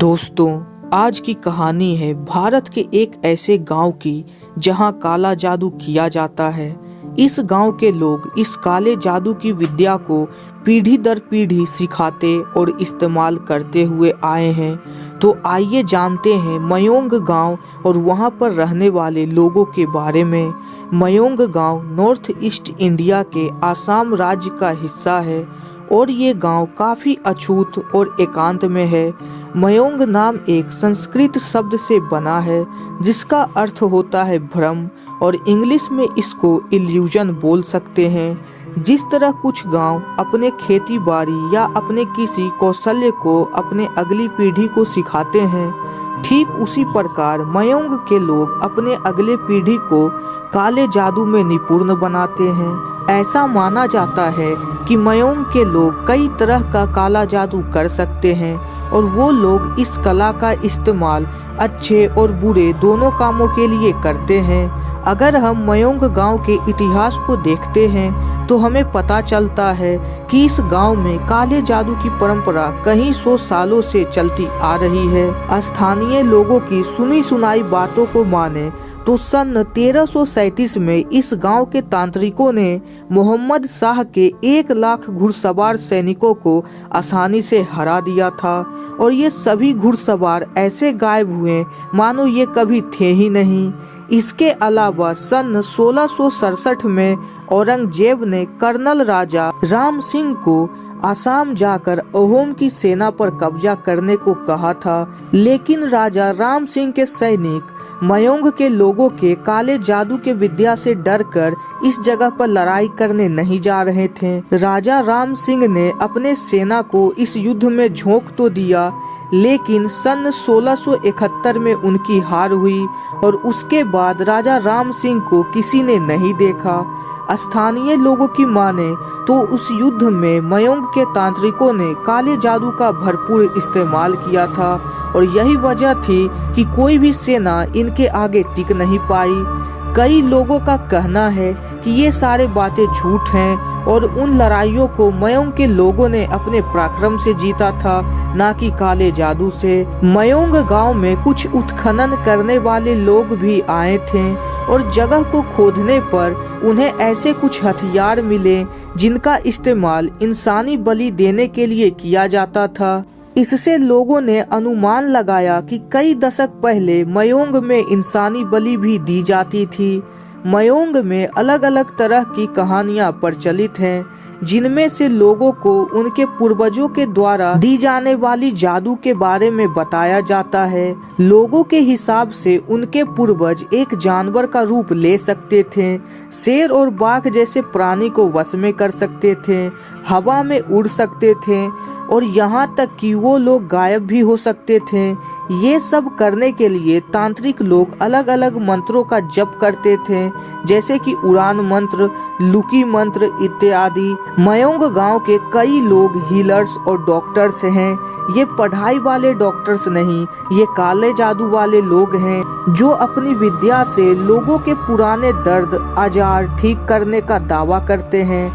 दोस्तों, आज की कहानी है भारत के एक ऐसे गांव की जहां काला जादू किया जाता है। इस गांव के लोग इस काले जादू की विद्या को पीढ़ी दर पीढ़ी सिखाते और इस्तेमाल करते हुए आए हैं। तो आइए जानते हैं मयोंग गांव और वहां पर रहने वाले लोगों के बारे में। मयोंग गांव नॉर्थ ईस्ट इंडिया के आसाम राज्य का हिस्सा है और ये गांव काफ़ी अछूत और एकांत में है। मयोंग नाम एक संस्कृत शब्द से बना है जिसका अर्थ होता है भ्रम, और इंग्लिश में इसको इल्यूजन बोल सकते हैं। जिस तरह कुछ गांव अपने खेती बाड़ी या अपने किसी कौशल्य को अपने अगली पीढ़ी को सिखाते हैं, ठीक उसी प्रकार मयोंग के लोग अपने अगले पीढ़ी को काले जादू में निपुण बनाते हैं। ऐसा माना जाता है कि मयोंग के लोग कई तरह का काला जादू कर सकते हैं और वो लोग इस कला का इस्तेमाल अच्छे और बुरे दोनों कामों के लिए करते हैं। अगर हम मयोंग गांव के इतिहास को देखते हैं तो हमें पता चलता है कि इस गांव में काले जादू की परंपरा कई सौ सालों से चलती आ रही है। स्थानीय लोगों की सुनी सुनाई बातों को माने तो सन 1337 में इस गांव के तांत्रिकों ने मोहम्मद शाह के 1 लाख घुड़सवार सैनिकों को आसानी से हरा दिया था, और ये सभी घुड़सवार ऐसे गायब हुए मानो ये कभी थे ही नहीं। इसके अलावा सन 1667 में औरंगजेब ने कर्नल राजा राम सिंह को आसाम जाकर अहोम की सेना पर कब्जा करने को कहा था, लेकिन राजा राम सिंह के सैनिक मयोंग के लोगों के काले जादू के विद्या से डरकर इस जगह पर लड़ाई करने नहीं जा रहे थे। राजा राम सिंह ने अपने सेना को इस युद्ध में झोंक तो दिया, लेकिन सन 1671 में उनकी हार हुई और उसके बाद राजा राम सिंह को किसी ने नहीं देखा। स्थानीय लोगों की माने तो उस युद्ध में मयोंग के तांत्रिकों ने काले जादू का भरपूर इस्तेमाल किया था, और यही वजह थी कि कोई भी सेना इनके आगे टिक नहीं पाई। कई लोगों का कहना है कि ये सारे बातें झूठ हैं और उन लड़ाइयों को मयोंग के लोगों ने अपने पराक्रम से जीता था, ना कि काले जादू से। मयोंग गांव में कुछ उत्खनन करने वाले लोग भी आए थे और जगह को खोदने पर उन्हें ऐसे कुछ हथियार मिले जिनका इस्तेमाल इंसानी बलि देने के लिए किया जाता था। इससे लोगों ने अनुमान लगाया कि कई दशक पहले मयोंग में इंसानी बलि भी दी जाती थी। मयोंग में अलग अलग तरह की कहानियां प्रचलित हैं, जिनमें से लोगों को उनके पूर्वजों के द्वारा दी जाने वाली जादू के बारे में बताया जाता है। लोगों के हिसाब से उनके पूर्वज एक जानवर का रूप ले सकते थे, शेर और बाघ जैसे प्राणी को वश में कर सकते थे, हवा में उड़ सकते थे और यहाँ तक कि वो लोग गायब भी हो सकते थे। ये सब करने के लिए तांत्रिक लोग अलग अलग मंत्रों का जप करते थे, जैसे कि उड़ान मंत्र, लुकी मंत्र इत्यादि। मयोंग गांव के कई लोग हीलर्स और डॉक्टर्स हैं। ये पढ़ाई वाले डॉक्टर्स नहीं, ये काले जादू वाले लोग हैं जो अपनी विद्या से लोगों के पुराने दर्द आजार ठीक करने का दावा करते हैं।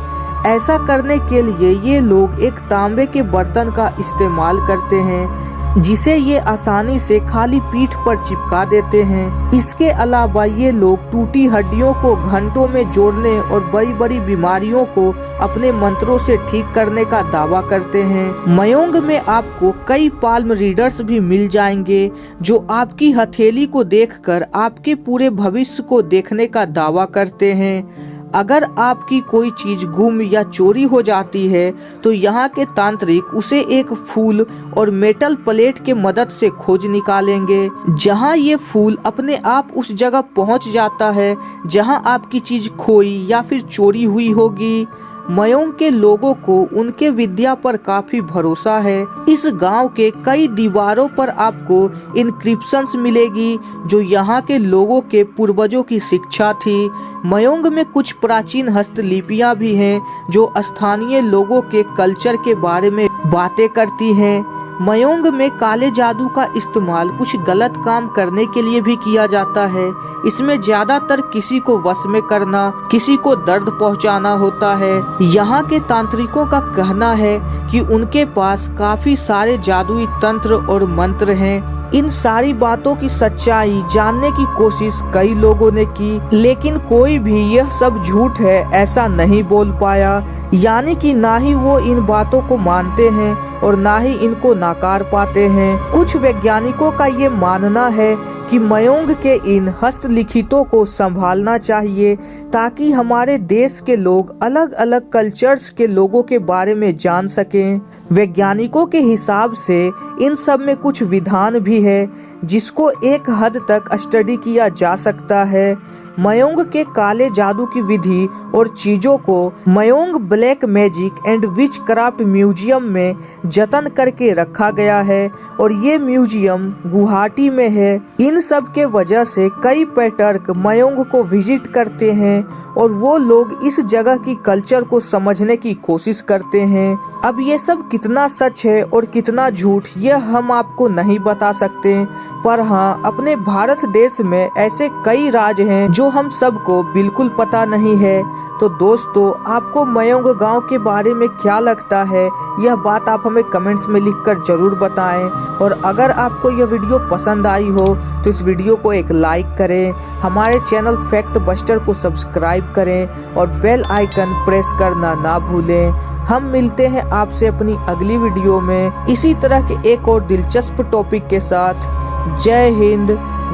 ऐसा करने के लिए ये लोग एक तांबे के बर्तन का इस्तेमाल करते हैं, जिसे ये आसानी से खाली पीठ पर चिपका देते हैं। इसके अलावा ये लोग टूटी हड्डियों को घंटों में जोड़ने और बड़ी बड़ी बीमारियों को अपने मंत्रों से ठीक करने का दावा करते हैं। मयोंग में आपको कई पाल्म रीडर्स भी मिल जाएंगे जो आपकी हथेली को देखकर आपके पूरे भविष्य को देखने का दावा करते हैं। अगर आपकी कोई चीज गुम या चोरी हो जाती है तो यहाँ के तांत्रिक उसे एक फूल और मेटल प्लेट के मदद से खोज निकालेंगे, जहाँ ये फूल अपने आप उस जगह पहुँच जाता है जहाँ आपकी चीज खोई या फिर चोरी हुई होगी। मयोंग के लोगों को उनके विद्या पर काफी भरोसा है। इस गांव के कई दीवारों पर आपको इंक्रिप्शंस मिलेगी जो यहाँ के लोगों के पूर्वजों की शिक्षा थी। मयोंग में कुछ प्राचीन हस्तलिपियां भी हैं जो स्थानीय लोगों के कल्चर के बारे में बातें करती हैं। मयोंग में काले जादू का इस्तेमाल कुछ गलत काम करने के लिए भी किया जाता है। इसमें ज्यादातर किसी को वश में करना, किसी को दर्द पहुंचाना होता है। यहाँ के तांत्रिकों का कहना है कि उनके पास काफी सारे जादुई तंत्र और मंत्र हैं। इन सारी बातों की सच्चाई जानने की कोशिश कई लोगों ने की, लेकिन कोई भी यह सब झूठ है ऐसा नहीं बोल पाया। यानी कि ना ही वो इन बातों को मानते हैं और ना ही इनको नाकार पाते हैं। कुछ वैज्ञानिकों का ये मानना है कि मयोंग के इन हस्तलिखितों को संभालना चाहिए ताकि हमारे देश के लोग अलग अलग कल्चर्स के लोगों के बारे में जान सकें। वैज्ञानिकों के हिसाब से इन सब में कुछ विधान भी है जिसको एक हद तक स्टडी किया जा सकता है। मयोंग के काले जादू की विधि और चीजों को Mayong black magic and witchcraft museum में जतन करके रखा गया है और ये म्यूजियम गुवाहाटी में है। इन सब के वजह से कई पर्यटक मयोंग को विजिट करते हैं और वो लोग इस जगह की कल्चर को समझने की कोशिश करते हैं। अब ये सब कितना सच है और कितना झूठ यह हम आपको नहीं बता सकते, पर हाँ अपने भारत देश में ऐसे कई राज हैं जो हम सबको बिल्कुल पता नहीं है। तो दोस्तों आपको मयोंग गांव के बारे में क्या लगता है, यह बात आप हमें कमेंट्स में लिखकर जरूर बताएं। और अगर आपको यह वीडियो पसंद आई हो तो इस वीडियो को एक लाइक करें, हमारे चैनल फैक्ट बस्टर को सब्सक्राइब करें और बेल आइकन प्रेस करना ना भूलें। हम मिलते हैं आपसे अपनी अगली वीडियो में इसी तरह के एक और दिलचस्प टॉपिक के साथ। जय हिंद,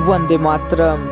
वंदे मातरम।